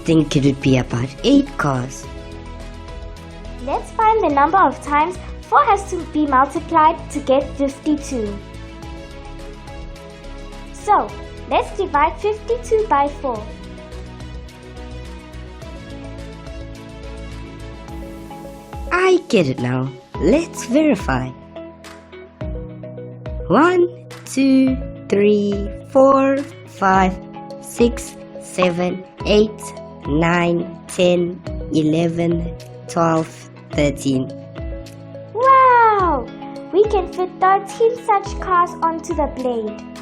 think it would be about 8 cars. Let's find the number of times 4 has to be multiplied to get 52. So, let's divide 52 by 4. I get it now. Let's verify. 1, 2, 3, 4, 5, 6, 7, 8, 9, 10, 11, 12, 13. Wow! We can fit 13 such cars onto the blade.